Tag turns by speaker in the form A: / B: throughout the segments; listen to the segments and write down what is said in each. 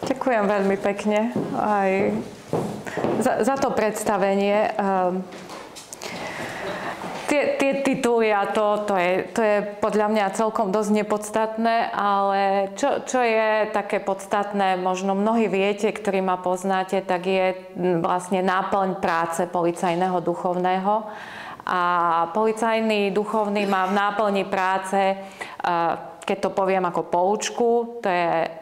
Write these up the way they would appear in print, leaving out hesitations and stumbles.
A: Ďakujem veľmi pekne aj za to predstavenie. Tie tituly a to je podľa mňa celkom dosť nepodstatné, ale čo je také podstatné, možno mnohí viete, ktorí ma poznáte, tak je vlastne náplň práce policajného duchovného. A policajný duchovný má v náplni práce, keď to poviem ako poučku, to je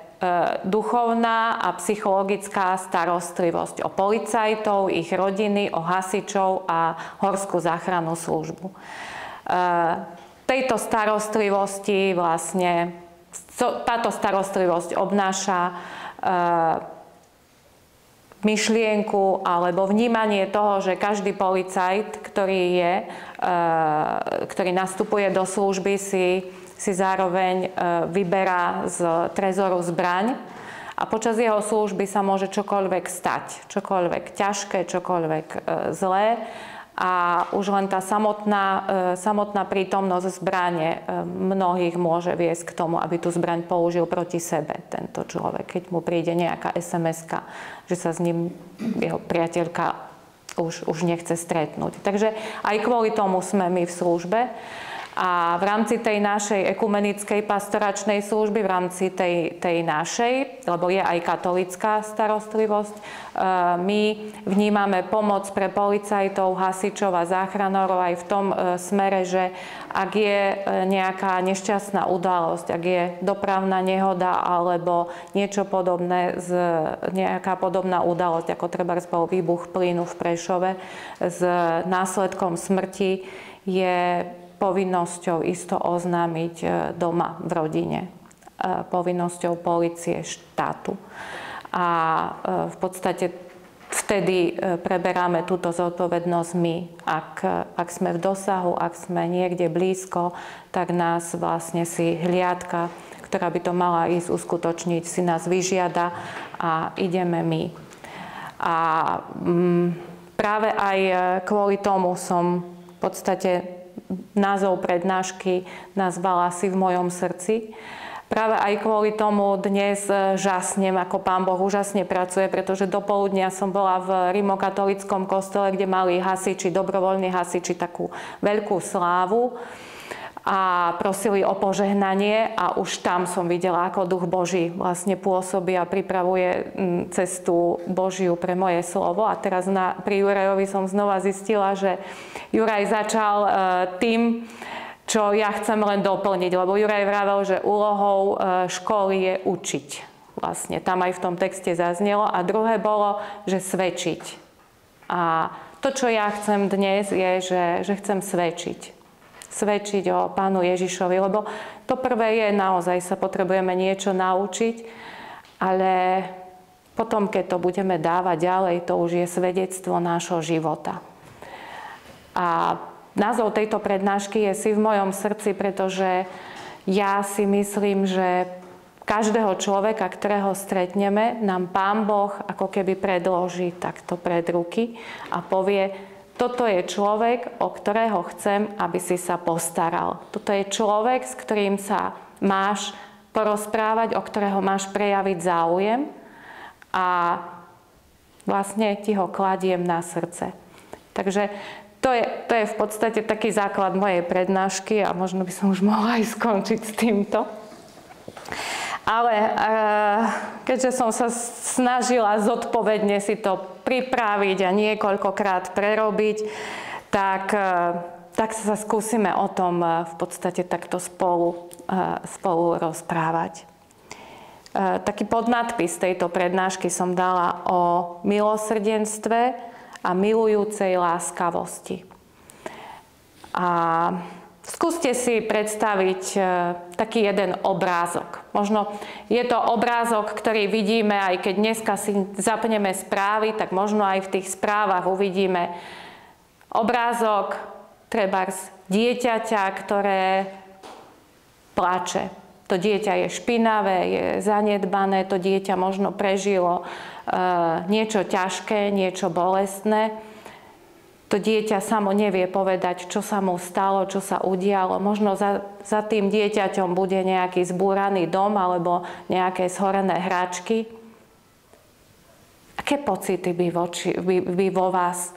A: duchovná a psychologická starostlivosť o policajtov, ich rodiny, o hasičov a horskú záchrannú službu. Tejto starostlivosti vlastne, táto starostlivosť obnáša myšlienku alebo vnímanie toho, že každý policajt, ktorý nastupuje do služby, si zároveň vyberá z trezoru zbraň a počas jeho služby sa môže čokoľvek stať, čokoľvek ťažké, čokoľvek zlé a už len tá samotná prítomnosť zbrane mnohých môže viesť k tomu, aby tú zbraň použil proti sebe tento človek, keď mu príde nejaká SMS-ka, že sa s ním jeho priateľka už nechce stretnúť. Takže aj kvôli tomu sme my v službe. A v rámci tej našej ekumenickej pastoračnej služby, v rámci tej našej, lebo je aj katolícka starostlivosť, my vnímame pomoc pre policajtov, hasičov a záchranárov aj v tom smere, že ak je nejaká nešťastná udalosť, ak je dopravná nehoda alebo niečo podobné, nejaká podobná udalosť, ako trebárs bol výbuch plynu v Prešove s následkom smrti, je povinnosťou isto oznámiť doma v rodine, povinnosťou polície štátu. A v podstate vtedy preberáme túto zodpovednosť my. Ak sme v dosahu, ak sme niekde blízko, tak nás vlastne si hliadka, ktorá by to mala ísť uskutočniť, si nás vyžiada a ideme my. A práve aj kvôli tomu som v podstate názov prednášky nazvala Si v mojom srdci. Práve aj kvôli tomu dnes žasnem, ako Pán Boh úžasne pracuje, pretože dopoludnia som bola v rimokatolíckom kostole, kde mali hasiči, dobrovoľní hasiči takú veľkú slávu a prosili o požehnanie a už tam som videla, ako Duch Boží vlastne pôsobí a pripravuje cestu Božiu pre moje slovo. A teraz pri Jurajovi som znova zistila, že Juraj začal tým, čo ja chcem len doplniť, lebo Juraj vravel, že úlohou školy je učiť. Vlastne tam aj v tom texte zaznelo. A druhé bolo, že svedčiť. A to, čo ja chcem dnes, je, že chcem svedčiť o Pánu Ježišovi, lebo to prvé je, naozaj sa potrebujeme niečo naučiť, ale potom, keď to budeme dávať ďalej, to už je svedectvo nášho života. A názov tejto prednášky je Si v mojom srdci, pretože ja si myslím, že každého človeka, ktorého stretneme, nám Pán Boh ako keby predloží takto pred ruky a povie: toto je človek, o ktorého chcem, aby si sa postaral. Toto je človek, s ktorým sa máš porozprávať, o ktorého máš prejaviť záujem a vlastne ti ho kladiem na srdce. Takže to je v podstate taký základ mojej prednášky a možno by som už mohla aj skončiť s týmto. Ale keďže som sa snažila zodpovedne si to pripraviť a niekoľkokrát prerobiť, tak sa skúsime o tom v podstate takto spolu rozprávať. Taký podnadpis tejto prednášky som dala o milosrdenstve a milujúcej láskavosti. A skúste si predstaviť taký jeden obrázok. Možno je to obrázok, ktorý vidíme, aj keď dneska si zapneme správy, tak možno aj v tých správach uvidíme obrázok trebárs dieťaťa, ktoré plače. To dieťa je špinavé, je zanedbané, to dieťa možno prežilo niečo ťažké, niečo bolestné. To dieťa samo nevie povedať, čo sa mu stalo, čo sa udialo. Možno za tým dieťaťom bude nejaký zbúraný dom alebo nejaké zhorené hračky. aké pocity by vo vás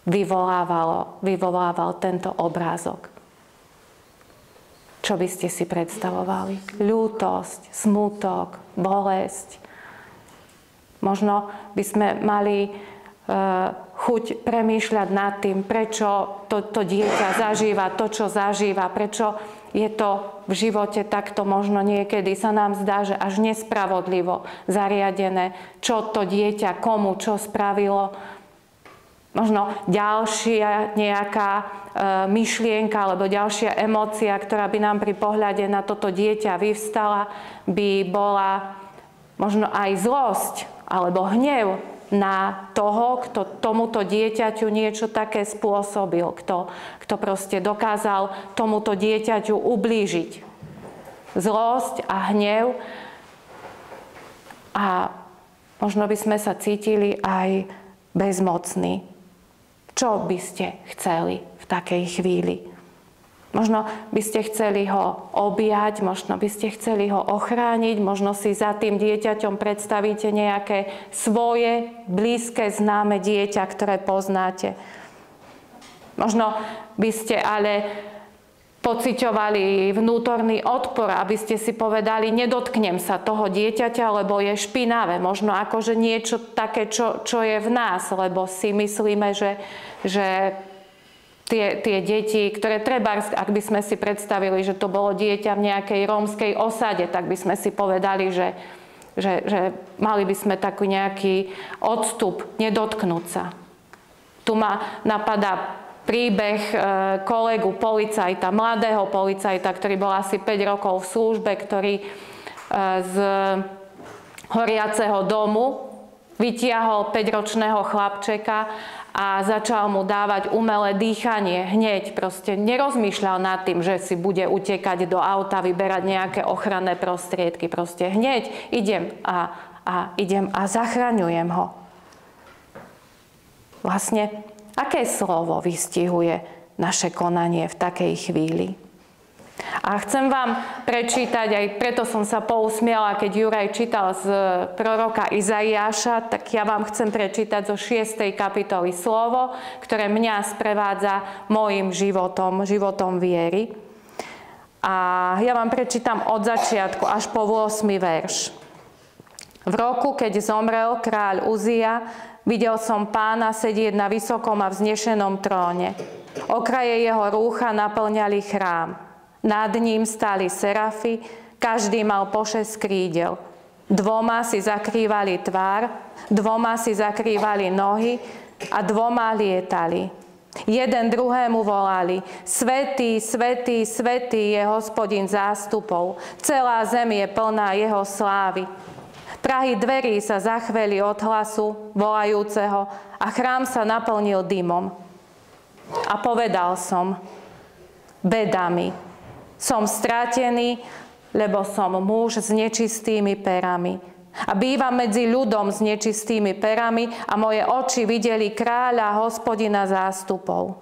A: vyvolával tento obrázok? Čo by ste si predstavovali? Ľútosť, smútok, bolesť. Možno by sme mali chuť premýšľať nad tým, prečo to dieťa zažíva to, čo zažíva, prečo je to v živote takto možno niekedy sa nám zdá, že až nespravodlivo zariadené, čo to dieťa komu čo spravilo. Možno ďalšia nejaká myšlienka alebo ďalšia emócia, ktorá by nám pri pohľade na toto dieťa vyvstala, by bola možno aj zlosť alebo hnev na toho, kto tomuto dieťaťu niečo také spôsobil, kto proste dokázal tomuto dieťaťu ublížiť. Zlosť a hnev. A možno by sme sa cítili aj bezmocní. Čo by ste chceli v takej chvíli? Možno by ste chceli ho objať, možno by ste chceli ho ochrániť, možno si za tým dieťaťom predstavíte nejaké svoje blízke, známe dieťa, ktoré poznáte. Možno by ste ale pociťovali vnútorný odpor, aby ste si povedali, nedotknem sa toho dieťaťa, lebo je špinavé. Možno akože niečo také, čo je v nás, lebo si myslíme, že tie deti, ktoré treba, ak by sme si predstavili, že to bolo dieťa v nejakej rómskej osade, tak by sme si povedali, že mali by sme taký nejaký odstup, nedotknúť sa. Tu ma napadá príbeh kolegu policajta, mladého policajta, ktorý bol asi 5 rokov v službe, ktorý z horiaceho domu vytiahol 5-ročného chlapčeka a začal mu dávať umelé dýchanie hneď. Proste nerozmýšľal nad tým, že si bude utekať do auta, vyberať nejaké ochranné prostriedky. Proste hneď idem a zachraňujem ho. Vlastne, aké slovo vystihuje naše konanie v takej chvíli? A chcem vám prečítať, aj preto som sa pousmiala, keď Juraj čítal z proroka Izaiáša, tak ja vám chcem prečítať zo 6. kapitoly slovo, ktoré mňa sprevádza mojim životom viery. A ja vám prečítam od začiatku až po 8. verš. V roku, keď zomrel kráľ Uzia, videl som Pána sedieť na vysokom a vznešenom tróne. Okraje jeho rúcha naplňali chrám. Nad ním stáli serafy, každý mal po 6 krídel. 2 si zakrývali tvár, 2 si zakrývali nohy a 2 lietali. Jeden druhému volali: Svätý, svätý, svätý je Hospodin zástupov, celá zem je plná jeho slávy. Prahy dverí sa zachveli od hlasu volajúceho a chrám sa naplnil dymom. A povedal som: Beda mi, som stratený, lebo som muž s nečistými perami. A bývam medzi ľudom s nečistými perami a moje oči videli kráľa, Hospodina zástupov.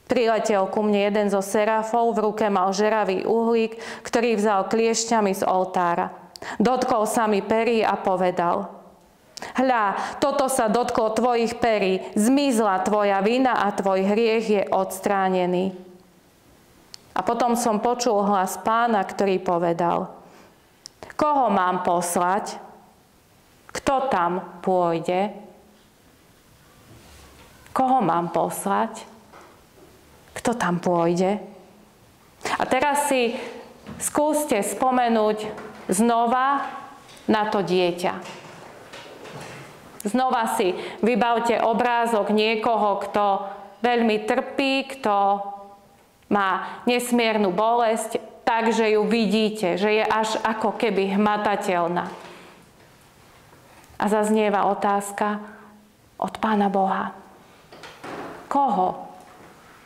A: Priletel ku mne jeden zo serafov, v ruke mal žeravý uhlík, ktorý vzal kliešťami z oltára. Dotkol sa mi perí a povedal: Hľa, toto sa dotklo tvojich perí, zmizla tvoja vina a tvoj hriech je odstránený. A potom som počul hlas Pána, ktorý povedal: Koho mám poslať? Kto tam pôjde? Koho mám poslať? Kto tam pôjde? A teraz si skúste spomenúť znova na to dieťa. Znova si vybavte obrázok niekoho, kto veľmi trpí, kto má nesmiernu bolesť, takže ju vidíte, že je až ako keby hmatateľná. A zaznieva otázka od Pána Boha: Koho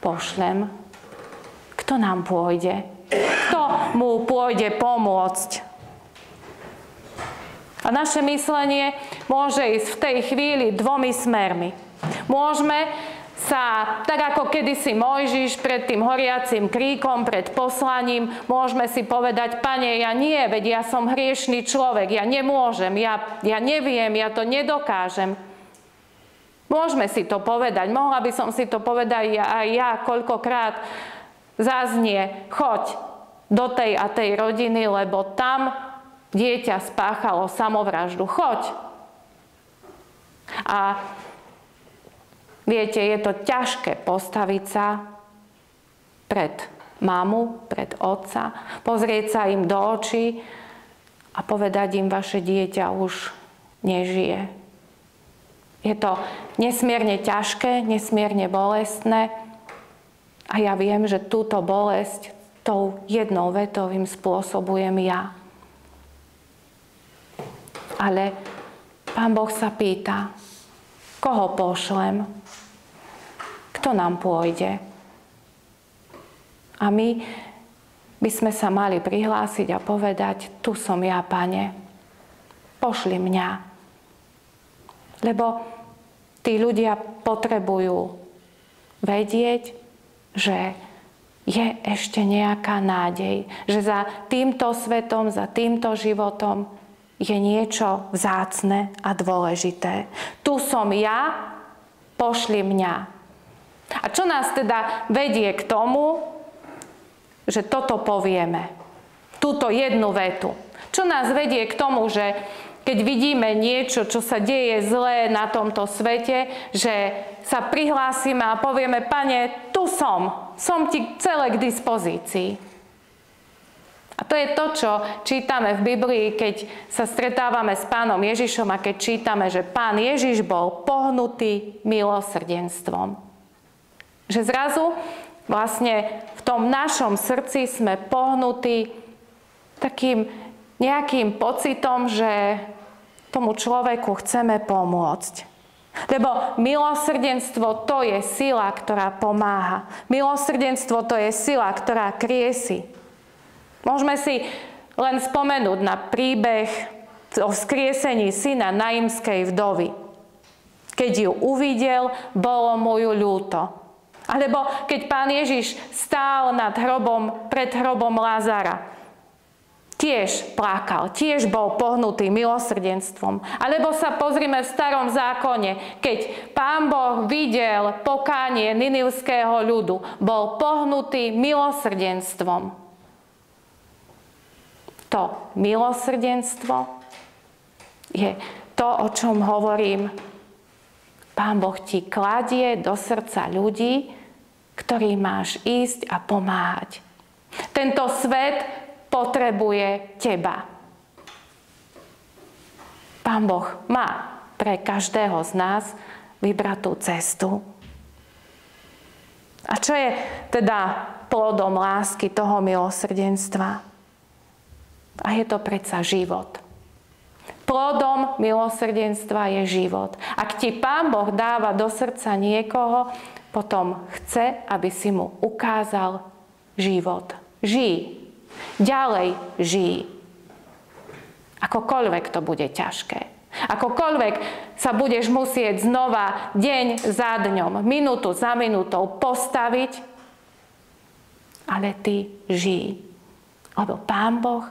A: pošlem? Kto nám pôjde? Kto mu pôjde pomôcť? A naše myslenie môže ísť v tej chvíli 2 smermi. Môžeme sa, tak ako kedysi Mojžiš pred tým horiacim kríkom, pred poslaním, môžeme si povedať, Pane, ja nie, veď ja som hriešný človek, ja nemôžem, ja neviem, ja to nedokážem. Môžeme si to povedať, mohla by som si to povedať aj ja, koľkokrát zaznie, choď do tej a tej rodiny, lebo tam dieťa spáchalo samovraždu, choď. A viete, je to ťažké postaviť sa pred mamu, pred otca, pozrieť sa im do očí a povedať im, vaše dieťa už nežije. Je to nesmierne ťažké, nesmierne bolestné a ja viem, že túto bolesť tou jednou vetou im spôsobujem ja. Ale Pán Boh sa pýta, koho pošlem? Kto nám pôjde? A my by sme sa mali prihlásiť a povedať, tu som ja, Pane, pošli mňa. Lebo tí ľudia potrebujú vedieť, že je ešte nejaká nádej, že za týmto svetom, za týmto životom je niečo vzácne a dôležité. Tu som ja, pošli mňa. A čo nás teda vedie k tomu, že toto povieme? Túto jednu vetu. Čo nás vedie k tomu, že keď vidíme niečo, čo sa deje zlé na tomto svete, že sa prihlásime a povieme, Pane, tu som ti celé k dispozícii. A to je to, čo čítame v Biblii, keď sa stretávame s Pánom Ježišom a keď čítame, že Pán Ježiš bol pohnutý milosrdenstvom. Že zrazu vlastne v tom našom srdci sme pohnutí takým nejakým pocitom, že tomu človeku chceme pomôcť. Lebo milosrdenstvo to je sila, ktorá pomáha. Milosrdenstvo to je sila, ktorá kriesi. Môžeme si len spomenúť na príbeh o vzkriesení syna naimskej vdovy. Keď ju uvidel, bolo mu ju ľúto. Alebo keď Pán Ježiš stál pred hrobom Lázara, tiež plakal, tiež bol pohnutý milosrdenstvom. Alebo sa pozrime v Starom zákone, keď Pán Boh videl pokánie ninivského ľudu, bol pohnutý milosrdenstvom. To milosrdenstvo je to, o čom hovorím. Pán Boh ti kladie do srdca ľudí, ktorým máš ísť a pomáhať. Tento svet potrebuje teba. Pán Boh má pre každého z nás vybratú cestu. A čo je teda plodom lásky toho milosrdenstva? A je to predsa život. Plodom milosrdenstva je život. Ak ti Pán Boh dáva do srdca niekoho, potom chce, aby si mu ukázal život. Žij. Ďalej žij. Akokoľvek to bude ťažké. Akokoľvek sa budeš musieť znova deň za dňom, minútu za minútou postaviť, ale ty žij. Lebo Pán Boh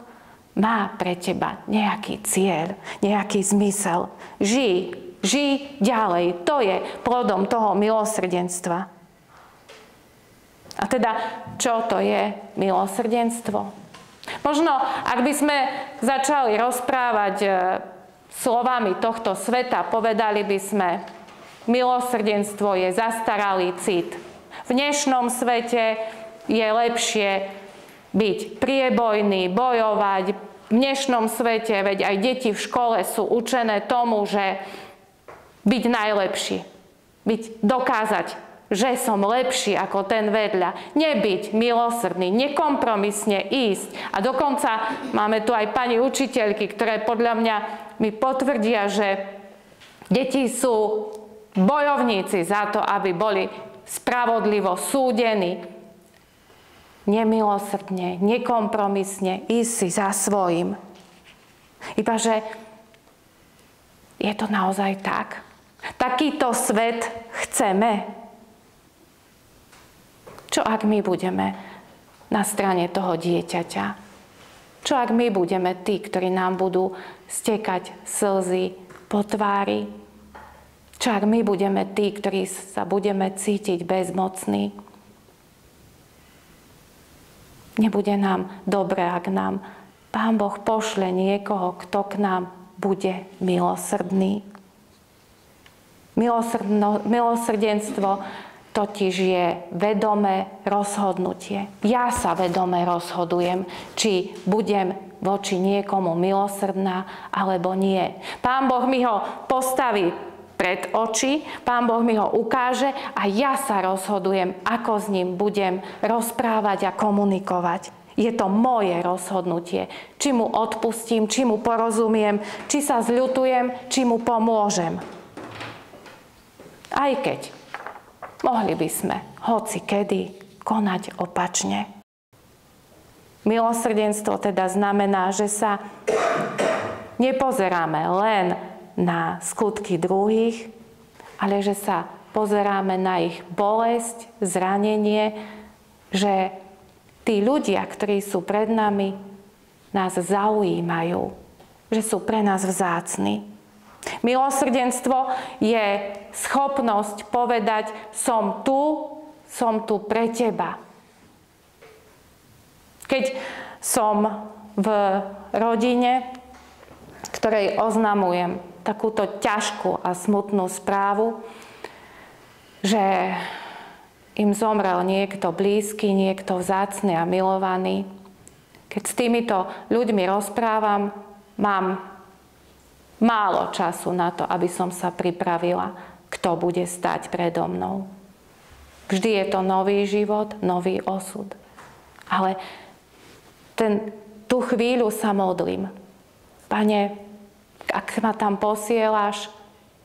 A: má pre teba nejaký cieľ, nejaký zmysel. Žij ďalej. To je plodom toho milosrdenstva. A teda, čo to je milosrdenstvo? Možno, ak by sme začali rozprávať slovami tohto sveta, povedali by sme, milosrdenstvo je zastaralý cit. V dnešnom svete je lepšie byť priebojný, bojovať. V dnešnom svete, veď aj deti v škole sú učené tomu, že byť najlepší. Dokázať, že som lepší ako ten vedľa. Nebyť milosrdný, nekompromisne ísť. A dokonca máme tu aj pani učiteľky, ktoré podľa mňa mi potvrdia, že deti sú bojovníci za to, aby boli spravodlivo súdení. Nemilosrdne, nekompromisne ísť si za svojím. Ibaže je to naozaj tak. Takýto svet chceme. Čo ak my budeme na strane toho dieťaťa? Čo ak my budeme tí, ktorí nám budú stekať slzy po tvári? Čo ak my budeme tí, ktorí sa budeme cítiť bezmocní? Nebude nám dobre, ak nám Pán Boh pošle niekoho, kto k nám bude milosrdný. Milosrdenstvo totiž je vedomé rozhodnutie. Ja sa vedome rozhodujem, či budem voči niekomu milosrdná, alebo nie. Pán Boh mi ho postaví pred oči, Pán Boh mi ho ukáže a ja sa rozhodujem, ako s ním budem rozprávať a komunikovať. Je to moje rozhodnutie, či mu odpustím, či mu porozumiem, či sa zľutujem, či mu pomôžem. Aj keď mohli by sme hoci kedy konať opačne. Milosrdenstvo teda znamená, že sa nepozeráme len na skutky druhých, ale že sa pozeráme na ich bolesť, zranenie, že tí ľudia, ktorí sú pred nami, nás zaujímajú, že sú pre nás vzácni. Milosrdenstvo je schopnosť povedať, som tu pre teba. Keď som v rodine, ktorej oznamujem takúto ťažkú a smutnú správu, že im zomrel niekto blízky, niekto vzácny a milovaný. Keď s týmito ľuďmi rozprávam, mám málo času na to, aby som sa pripravila, kto bude stáť predo mnou. Vždy je to nový život, nový osud. Ale tú chvíľu sa modlím. Pane, ak ma tam posielaš,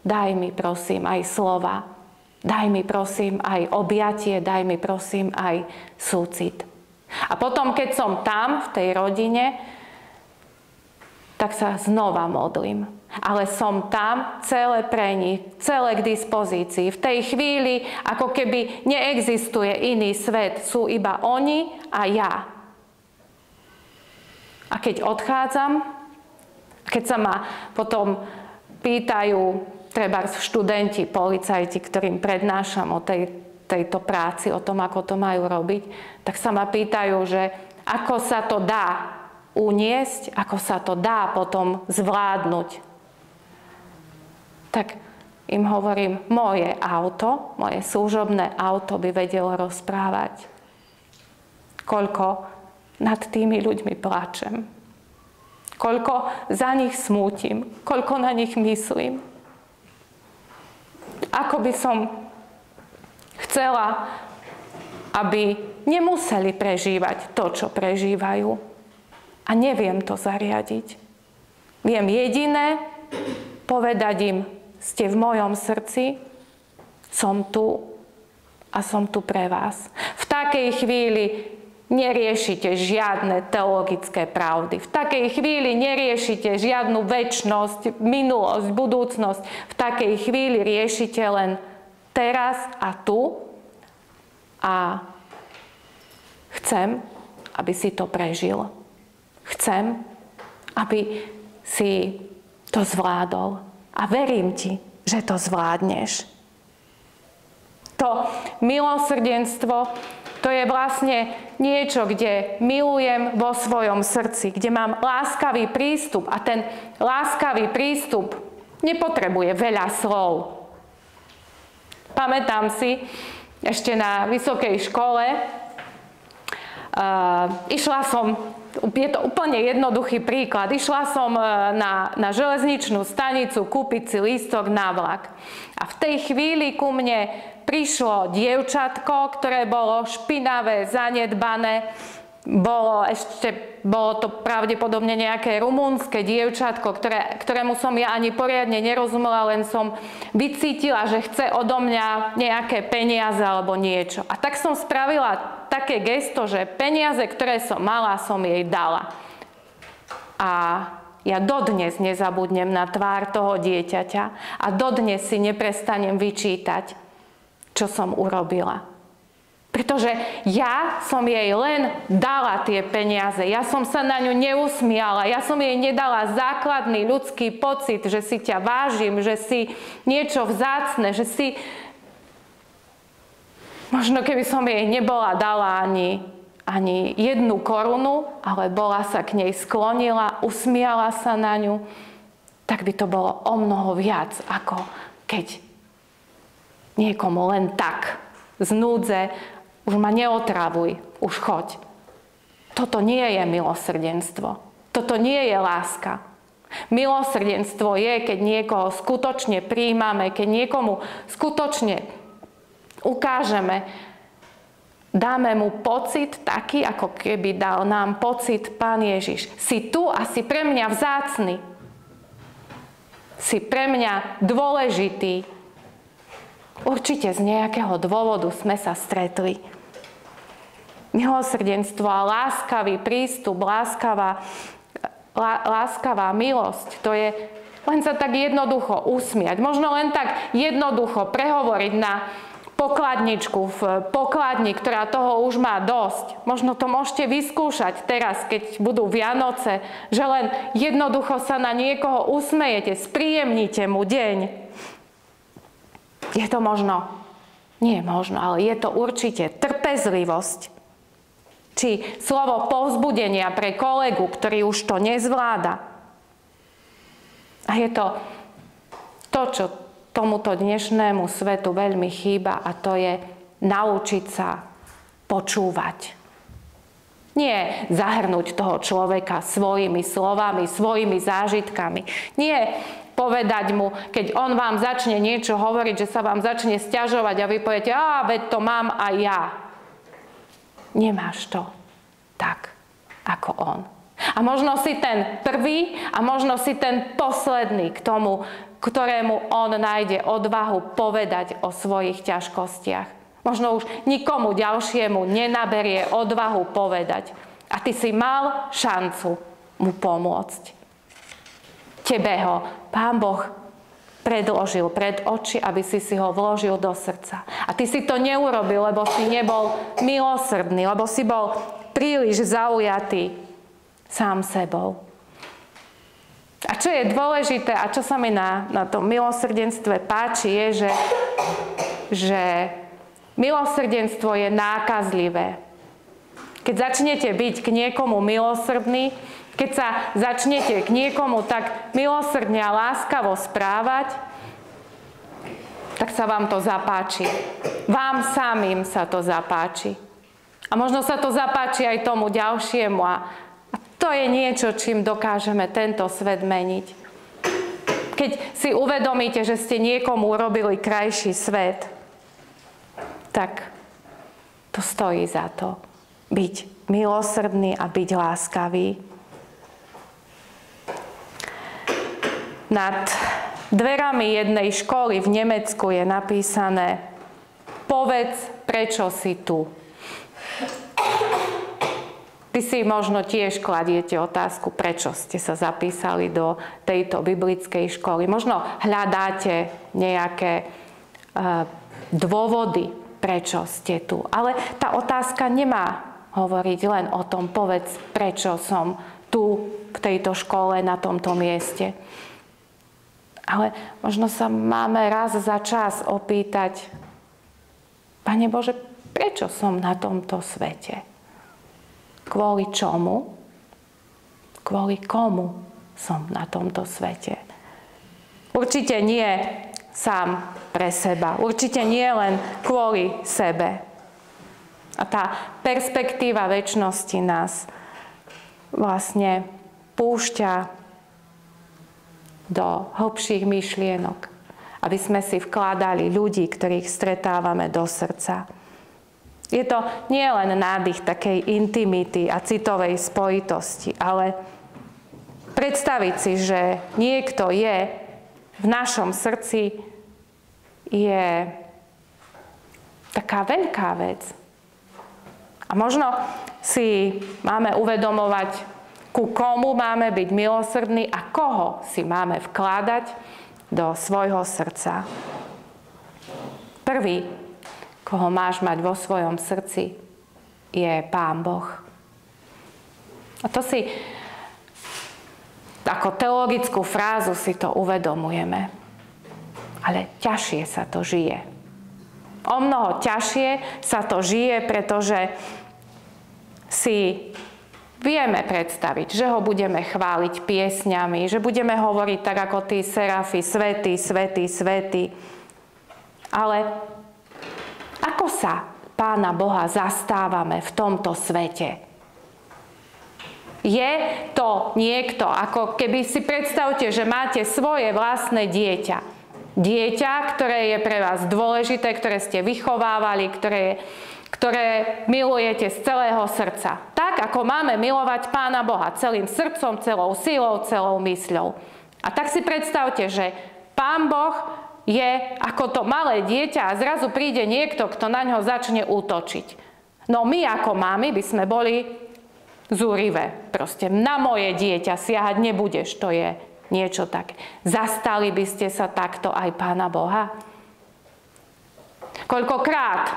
A: daj mi prosím aj slova. Daj mi prosím aj objatie, daj mi prosím aj súcit. A potom, keď som tam, v tej rodine, tak sa znova modlím. Ale som tam celé pre nich, celé k dispozícii. V tej chvíli, ako keby neexistuje iný svet, sú iba oni a ja. A keď odchádzam, keď sa ma potom pýtajú trebárs študenti, policajti, ktorým prednášam o tejto práci, o tom, ako to majú robiť, tak sa ma pýtajú, že ako sa to dá uniesť, ako sa to dá potom zvládnuť. Tak im hovorím, moje auto, moje služobné auto by vedelo rozprávať. Koľko nad tými ľuďmi plačem. Koľko za nich smútim, koľko na nich myslím. Ako by som chcela, aby nemuseli prežívať to, čo prežívajú. A neviem to zariadiť. Viem jediné, povedať im, ste v mojom srdci, som tu a som tu pre vás. V takej chvíli neriešite žiadne teologické pravdy. V takej chvíli neriešite žiadnu večnosť, minulosť, budúcnosť. V takej chvíli riešite len teraz a tu. A chcem, aby si to prežil. Chcem, aby si to zvládol. A verím ti, že to zvládneš. To milosrdenstvo, to je vlastne niečo, kde milujem vo svojom srdci, kde mám láskavý prístup a ten láskavý prístup nepotrebuje veľa slov. Pamätám si, ešte na vysokej škole išla som, je to úplne jednoduchý príklad, išla som na železničnú stanicu kúpiť si lístok na vlak. A v tej chvíli ku mne prišlo dievčatko, ktoré bolo špinavé, zanedbané. Bolo to pravdepodobne nejaké rumunské dievčatko, ktorému som ja ani poriadne nerozumela, len som vycítila, že chce odo mňa nejaké peniaze alebo niečo. A tak som spravila také gesto, že peniaze, ktoré som mala, som jej dala. A ja dodnes nezabudnem na tvár toho dieťaťa a dodnes si neprestanem vyčítať, čo som urobila. Pretože ja som jej len dala tie peniaze. Ja som sa na ňu neusmiala. Ja som jej nedala základný ľudský pocit, že si ťa vážim, že si niečo vzácne, že si... Možno keby som jej nebola dala ani 1 korunu, ale bola sa k nej sklonila, usmiala sa na ňu, tak by to bolo o mnoho viac, ako keď niekomu len tak z núdze, už ma neotravuj, už choď. Toto nie je milosrdenstvo. Toto nie je láska. Milosrdenstvo je, keď niekoho skutočne prijímame, keď niekomu skutočne ukážeme, dáme mu pocit taký, ako keby dal nám pocit Pán Ježiš. Si tu a si pre mňa vzácny. Si pre mňa dôležitý. Určite z nejakého dôvodu sme sa stretli. Milosrdenstvo a láskavý prístup, láskavá milosť, to je len sa tak jednoducho usmiať. Možno len tak jednoducho prehovoriť na pokladničku v pokladni, ktorá toho už má dosť. Možno to môžete vyskúšať teraz, keď budú Vianoce, že len jednoducho sa na niekoho usmejete, spríjemnite mu deň. Je to možno? Nie možno, ale je to určite trpezlivosť. Či slovo povzbudenia pre kolegu, ktorý už to nezvláda. A je to, čo tomuto dnešnému svetu veľmi chýba, a to je naučiť sa počúvať. Nie zahrnúť toho človeka svojimi slovami, svojimi zážitkami. Nie povedať mu, keď on vám začne niečo hovoriť, že sa vám začne sťažovať a vy poviete, veď to mám aj ja. Nemáš to tak, ako on. A možno si ten prvý a možno si ten posledný k tomu, ktorému on nájde odvahu povedať o svojich ťažkostiach. Možno už nikomu ďalšiemu nenaberie odvahu povedať. A ty si mal šancu mu pomôcť. Tebe ho Pán Boh predložil pred oči, aby si ho vložil do srdca. A ty si to neurobil, lebo si nebol milosrdný, lebo si bol príliš zaujatý sám sebou. A čo je dôležité a čo sa mi na tom milosrdenstve páči, je, že milosrdenstvo je nákazlivé. Keď začnete byť k niekomu milosrdný, keď sa začnete k niekomu tak milosrdne a láskavo správať, tak sa vám to zapáči. Vám samým sa to zapáči. A možno sa to zapáči aj tomu ďalšiemu. A to je niečo, čím dokážeme tento svet meniť. Keď si uvedomíte, že ste niekomu urobili krajší svet, tak to stojí za to. Byť milosrdný a byť láskavý. Nad dverami jednej školy v Nemecku je napísané: povedz, prečo si tu. Vy si možno tiež kladiete otázku, prečo ste sa zapísali do tejto biblickej školy. Možno hľadáte nejaké dôvody, prečo ste tu. Ale tá otázka nemá hovoriť len o tom, povedz, prečo som tu, v tejto škole, na tomto mieste. Ale možno sa máme raz za čas opýtať: Pane Bože, prečo som na tomto svete? Kvôli čomu? Kvôli komu som na tomto svete? Určite nie sám pre seba. Určite nie len kvôli sebe. A tá perspektíva večnosti nás vlastne púšťa do hlbších myšlienok, aby sme si vkladali ľudí, ktorých stretávame, do srdca. Je to nie len nádych takej intimity a citovej spojitosti, ale predstaviť si, že niekto je v našom srdci, je taká veľká vec. A možno si máme uvedomovať, ku komu máme byť milosrdní a koho si máme vkladať do svojho srdca. Prvý, koho máš mať vo svojom srdci, je Pán Boh. A to si, ako teologickú frázu si to uvedomujeme. Ale ťažšie sa to žije. O mnoho ťažšie sa to žije, pretože si vieme predstaviť, že ho budeme chváliť piesňami, že budeme hovoriť tak ako tí serafi, svätý, svätý, svätý. Ale ako sa Pána Boha zastávame v tomto svete? Je to niekto, ako keby si predstavte, že máte svoje vlastné dieťa. Dieťa, ktoré je pre vás dôležité, ktoré ste vychovávali, ktoré milujete z celého srdca. Tak, ako máme milovať Pána Boha celým srdcom, celou silou, celou mysľou. A tak si predstavte, že Pán Boh je ako to malé dieťa a zrazu príde niekto, kto na ňo začne útočiť. No my ako máme by sme boli zúrivé. Proste na moje dieťa siahať nebudeš, to je niečo také. Zastali by ste sa takto aj Pána Boha? Koľkokrát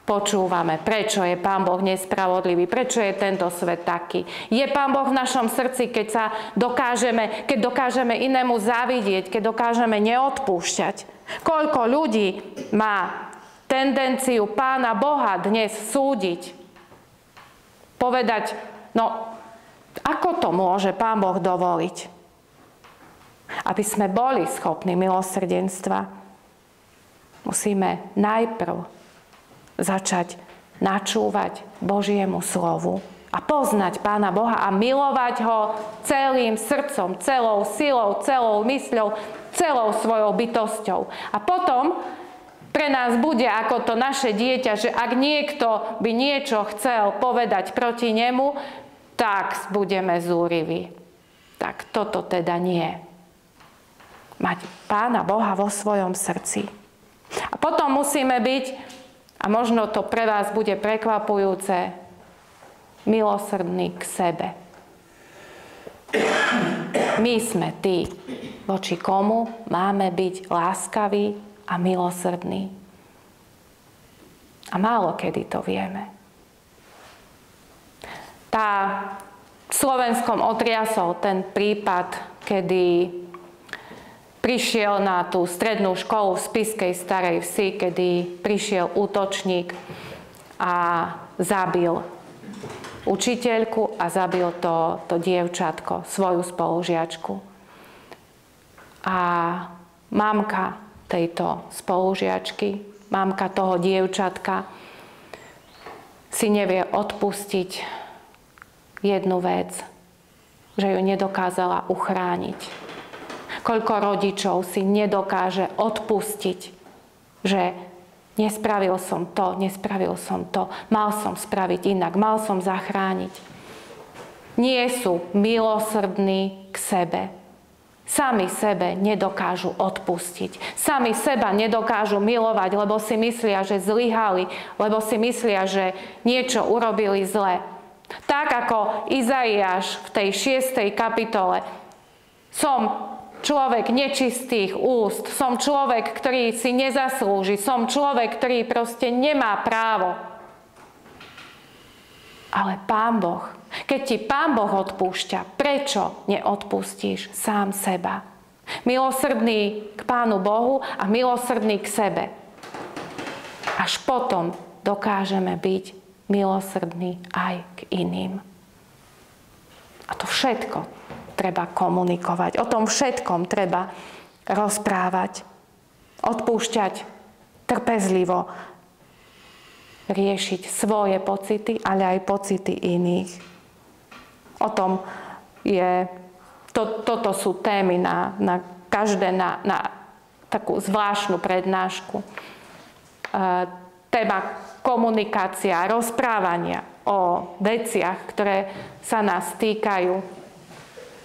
A: počúvame, prečo je Pán Boh nespravodlivý, prečo je tento svet taký. Je Pán Boh v našom srdci, keď dokážeme inému závidieť, keď dokážeme neodpúšťať. Koľko ľudí má tendenciu Pána Boha dnes súdiť. Povedať, no ako to môže Pán Boh dovoliť? Aby sme boli schopní milosrdenstva, musíme najprv začať načúvať Božiemu slovu a poznať Pána Boha a milovať ho celým srdcom, celou silou, celou mysľou, celou svojou bytosťou. A potom pre nás bude ako to naše dieťa, že ak niekto by niečo chcel povedať proti nemu, tak budeme zúriví. Tak toto teda nie. Mať Pána Boha vo svojom srdci. A potom musíme byť, a možno to pre vás bude prekvapujúce, milosrdní k sebe. My sme tí, voči komu máme byť láskaví a milosrdní. A málo kedy to vieme. V Slovenskom otriasol ten prípad, kedy prišiel na tú strednú školu v Spišskej Starej Vsi, kedy prišiel útočník a zabil učiteľku a zabil to dievčatko, svoju spolužiačku. A mamka tejto spolužiačky, mamka toho dievčatka si nevie odpustiť jednu vec, že ju nedokázala uchrániť. Koľko rodičov si nedokáže odpustiť, že nespravil som to, mal som spraviť inak, mal som zachrániť. Nie sú milosrdní k sebe. Sami sebe nedokážu odpustiť. Sami seba nedokážu milovať, lebo si myslia, že zlyhali, lebo si myslia, že niečo urobili zle. Tak ako Izaiáš v tej 6. kapitole. Som človek nečistých úst, som človek, ktorý si nezaslúži, som človek, ktorý proste nemá právo. Ale Pán Boh, keď ti Pán Boh odpúšťa, prečo neodpustíš sám seba? Milosrdný k Pánu Bohu a milosrdný k sebe. Až potom dokážeme byť milosrdní aj k iným. A to všetko treba komunikovať. O tom všetkom treba rozprávať. Odpúšťať trpezlivo. Riešiť svoje pocity, ale aj pocity iných. O tom je... Toto sú témy na každé na takú zvláštnu prednášku. Téma komunikácia, rozprávania o veciach, ktoré sa nás týkajú.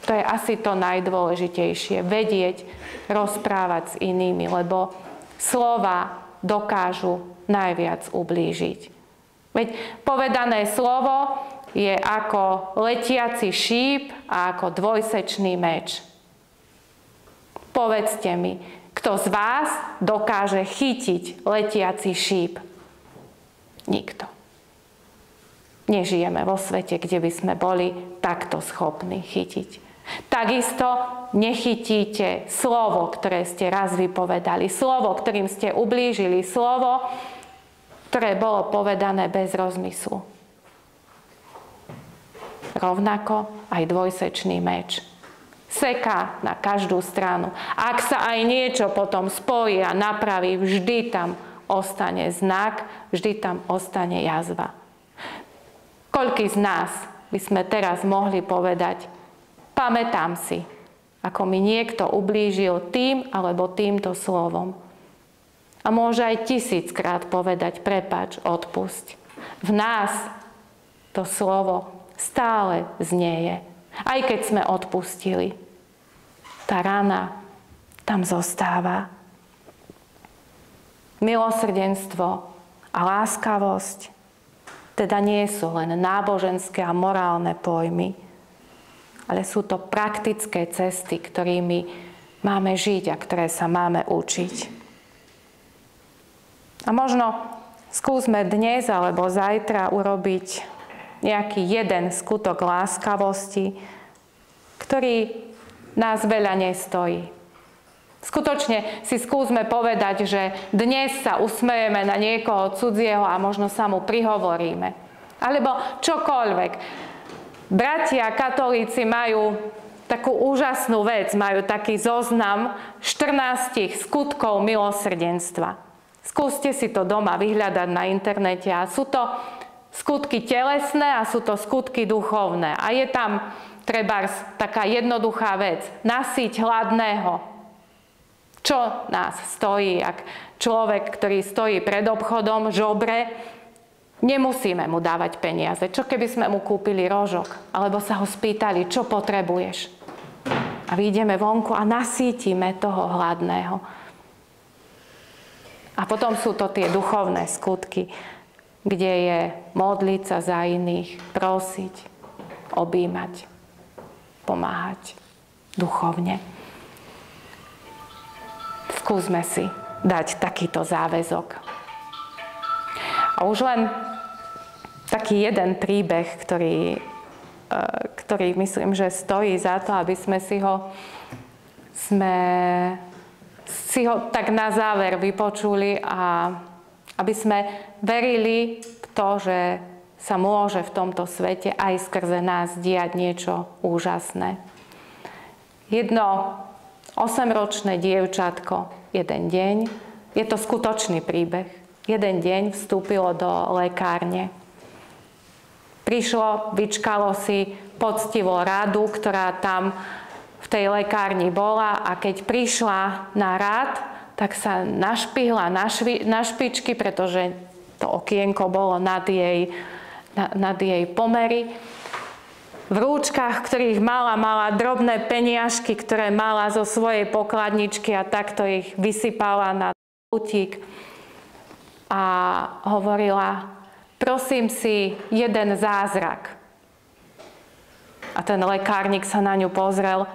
A: To je asi to najdôležitejšie. Vedieť, rozprávať s inými, lebo slova dokážu najviac ublížiť. Veď povedané slovo je ako letiaci šíp a ako dvojsečný meč. Povedzte mi, kto z vás dokáže chytiť letiaci šíp? Nikto. Nežijeme vo svete, kde by sme boli takto schopní chytiť. Takisto nechytíte slovo, ktoré ste raz vypovedali. Slovo, ktorým ste ublížili. Slovo, ktoré bolo povedané bez rozmyslu. Rovnako aj dvojsečný meč. Seká na každú stranu. Ak sa aj niečo potom spojí a napraví, vždy tam ostane znak, vždy tam ostane jazva. Koľký z nás by sme teraz mohli povedať, pamätám si, ako mi niekto ublížil tým alebo týmto slovom. A môže aj 1000-krát povedať, prepáč, odpusť. V nás to slovo stále znieje. Aj keď sme odpustili. Tá rana tam zostáva. Milosrdenstvo a láskavosť teda nie sú len náboženské a morálne pojmy, ale sú to praktické cesty, ktorými máme žiť a ktoré sa máme učiť. A možno skúsme dnes alebo zajtra urobiť nejaký jeden skutok láskavosti, ktorý nás veľa nestojí. Skutočne si skúsme povedať, že dnes sa usmejeme na niekoho cudzieho a možno sa mu prihovoríme. Alebo čokoľvek. Bratia katolíci majú takú úžasnú vec, majú taký zoznam 14 skutkov milosrdenstva. Skúste si to doma vyhľadať na internete a sú to skutky telesné a sú to skutky duchovné. A je tam trebárs taká jednoduchá vec. Nasýť hladného. Čo nás stojí, ak človek, ktorý stojí pred obchodom, žobre, nemusíme mu dávať peniaze. Čo keby sme mu kúpili rožok? Alebo sa ho spýtali, čo potrebuješ? A vyjdeme vonku a nasítime toho hladného. A potom sú to tie duchovné skutky, kde je modliť sa za iných, prosiť, objímať, pomáhať duchovne. Skúsme si dať takýto záväzok. A už len taký jeden príbeh, ktorý myslím, že stojí za to, aby sme si ho tak na záver vypočuli a aby sme verili v to, že sa môže v tomto svete aj skrze nás diať niečo úžasné. Jedno 8-ročné dievčatko, jeden deň, je to skutočný príbeh, jeden deň vstúpilo do lekárne. Prišlo, vyčkalo si poctivo radu, ktorá tam v tej lekárni bola a keď prišla na rad, tak sa našpihla na špičky, pretože to okienko bolo nad jej pomery. V rúčkach, ktorých mala drobné peniažky, ktoré mala zo svojej pokladničky a takto ich vysypala na utík. A hovorila, prosím si jeden zázrak. A ten lekárnik sa na ňu pozrel.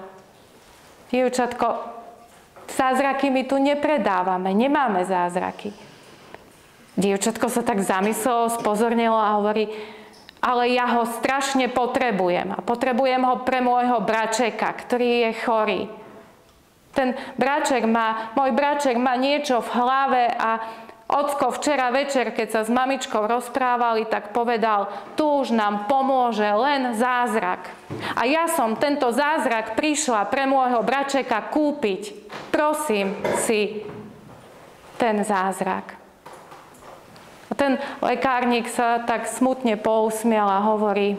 A: Dievčatko, zázraky my tu nepredávame, nemáme zázraky. Dievčatko sa tak zamyslelo, spozornilo a hovorí, ale ja ho strašne potrebujem. A potrebujem ho pre môjho bračeka, ktorý je chorý. Môj braček má niečo v hlave a ocko včera večer, keď sa s mamičkou rozprávali, tak povedal, tu už nám pomôže len zázrak. A ja som tento zázrak prišla pre môjho bračeka kúpiť. Prosím si ten zázrak. A ten lekárnik sa tak smutne pousmial a hovorí,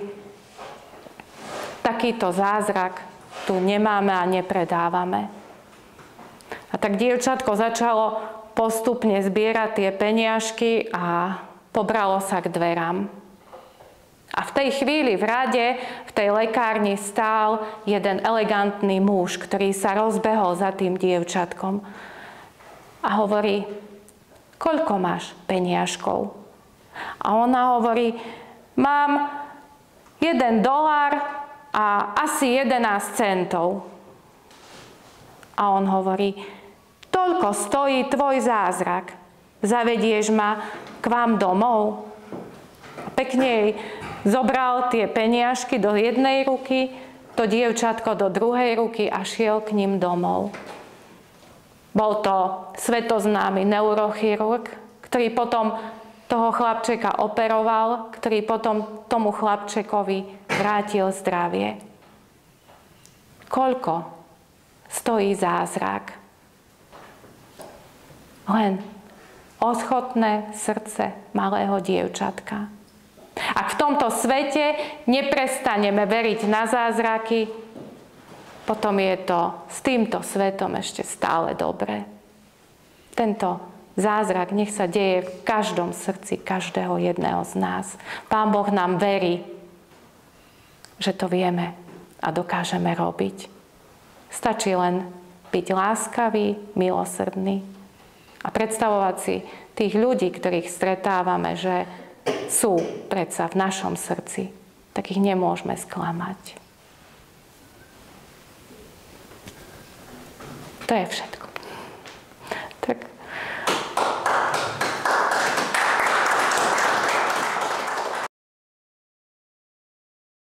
A: takýto zázrak tu nemáme a nepredávame. A tak dievčatko začalo postupne zbierať tie peniažky a pobralo sa k dverám. A v tej chvíli v rade, v tej lekárni stál jeden elegantný muž, ktorý sa rozbehol za tým dievčatkom. A hovorí, koľko máš peniažkov? A ona hovorí, mám $1 a asi 11 centov. A on hovorí, toľko stojí tvoj zázrak. Zavedieš ma k vám domov? Pekne jej zobral tie peniažky do jednej ruky, to dievčatko do druhej ruky a šiel k ním domov. Bol to svetoznámy neurochirurg, ktorý potom toho chlapčeka operoval, ktorý potom tomu chlapčekovi vrátil zdravie. Koľko stojí zázrak? Len oschotné srdce malého dievčatka. Ak v tomto svete neprestaneme veriť na zázraky, potom je to s týmto svetom ešte stále dobre. Tento zázrak nech sa deje v každom srdci každého jedného z nás. Pán Boh nám verí, že to vieme a dokážeme robiť. Stačí len byť láskavý, milosrdný a predstavovať si tých ľudí, ktorých stretávame, že sú predsa v našom srdci, tak ich nemôžeme sklamať. To je všetko.